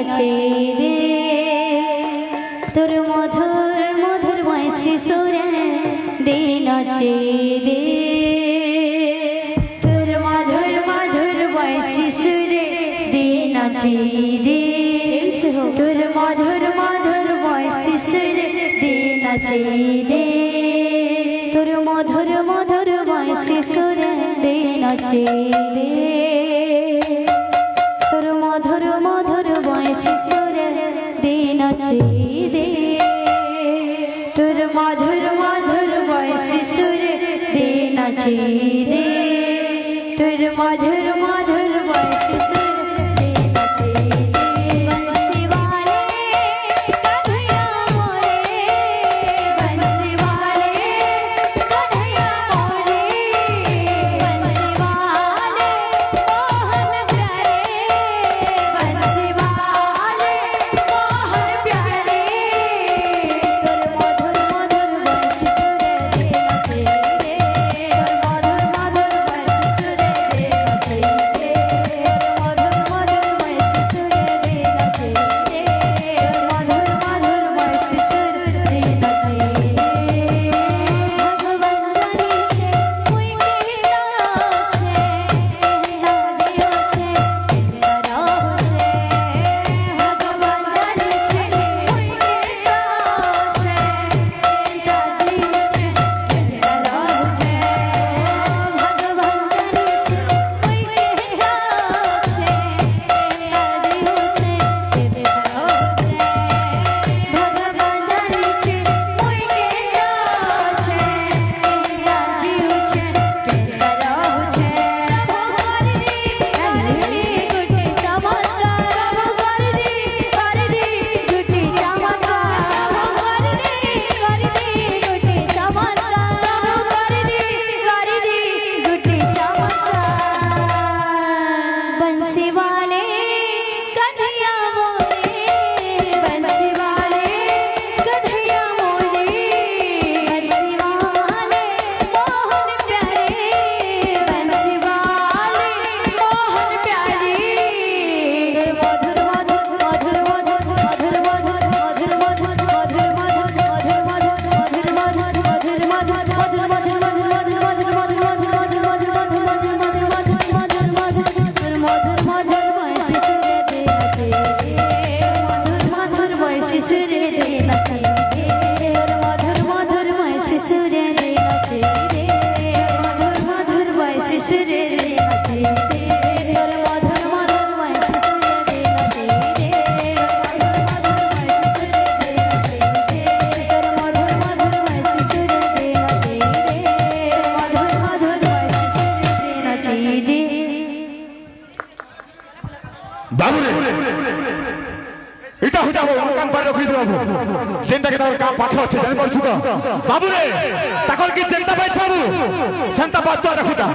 নাচে রে তোর মধুর মধুর বয়সী সুরে দে নাচে রে তোর মধুর মধুর বয়সী সুরে দে নাচে রে তোর মধুর মধুর বয়সী সুরে দে নাচে রে তোর মধুর মধুর বয়সী সুরে দে নাচে রে তোর মধুর মধুর বয়সী সুরে দে নাচে রে তোর মধুর মধুর বয়সী সুরে দে নাচে রে তোর মধুর মধুর বয়সী সুরে দে নাচে রে বंसी वाले कन्हैया मोरे बंसी वाले कन्हैया मोरे बंसी वाले मोहन प्यारे बंसी वाले मोहन प्यारे तोर मधुर मधुर बंसी सुरे दे नाचे रे तोर मधुर मधुर बंसी सुरे दे नाचे रे मधुर मधुर बंसी सुरे दे नाचे रे मधुर मधुर बंसी सुरे दे नाचे रे भगवान जानी छे कोई केरा छे हाजियो छे तेरा राह छे भगवान जानी छे कोई केरा छे हाजियो छे तेरा राह छे भगवान जानी छे कोई केरा छे हाजियो छे तेरा राह छे भगवान जानी छे कोई केरा छे हाजियो छे तेरा राह छे प्रभु कर दे गुटी चमत्कार प्रभु कर दे गुटी चमत्कार प्रभु कर दे गुटी चमत्कार बंसी वाले कन्हैया मोरे बंसी वाले कन्हैया मोरे बंसी वाले मोहन प्यारे बंसी वाले मोहन प्यारे मधुर मधुर मधुर मधुर मधुर मधुर मधुर मधुर বাবুরে এটা হয়ে যাবো কান পারে রক্ষিত বাবু যেটাকে তার কা পাখা আছে জানি পারছো তো বাবুরে তখন কি চিন্তা পাইছ বাবু শান্তা বাত রাখুতা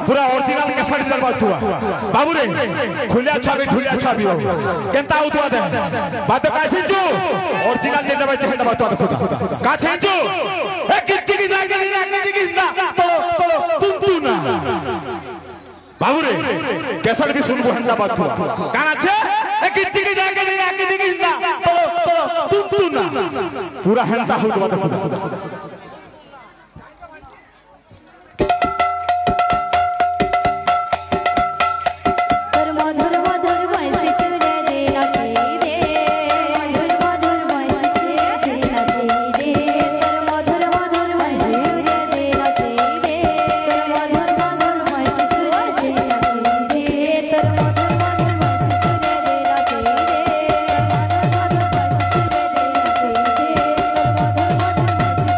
পুরা অরিজিনাল কেসারি জাল বাত বাবুরে খুলিয়া ছবি ঢুলিয়া ছবি বাবু কেনতা আউতবা দে বাত কাছে জু অরিজিনাল যেটা পাইছ সেটা বাত রাখুতা কাছে জু এ কিচ্ছি কি না তোলো তোলো তুন্তু না বাবুরে কেসার কি শুনবো হেন্ডা বাত কান আছে এ কিচ্ছি কি জায়গা নেই আগে দিকে না তোলো তোলো তুন্তু না পুরা হেন্ডা হইতো বাত তোর মধুর মধুর বয়সী সুরে দে নাচে রে মধুর মধুর বয়সী সুরে দে নাচে রে তোর মধুর মধুর বয়সী সুরে দে নাচে রে তোর মধুর মধুর বয়সী সুরে দে নাচে রে তোর মধুর মধুর বয়সী সুরে দে নাচে রে মধুর মধুর বয়সী সুরে দে নাচে রে তোর মধুর মধুর বয়সী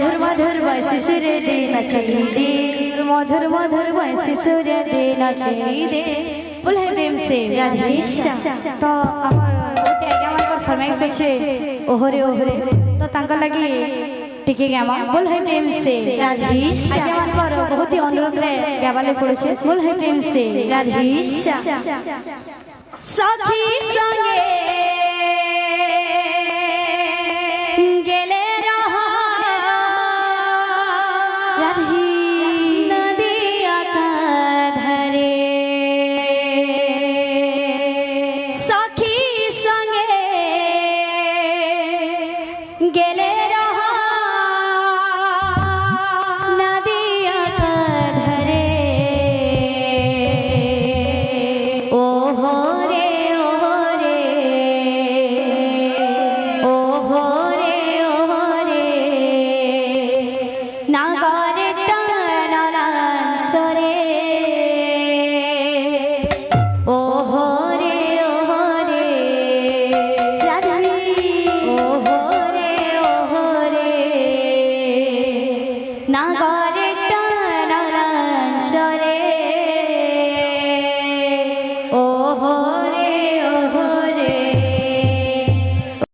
মধুর মধুর বয়সে সুরে দে নাচাই দে মধুর মধুর বয়সে সুরে দে নাচাই দে बोल है प्रेम से राधेश्याम तो আমার বহুত আগে আমার ফরমাইশ আছে ওহরে ওহরে তো তাঙ্কা লাগি টিকে গামা बोल है प्रेम से राधेश्याम আজ আমার বহুত ही অনুরোধ রে গাবালে পড়ছে बोल है प्रेम से राधेश्याम सखी संगे गेले रहा राधी नदिया का धरे सखी संगे गेले रहा नदिया का धरे ओ हो रे ओ हो रे ओ हो रे ओ हो रे नागरे टानाला सरे ओ हो रे राधी ओ हो रे नाग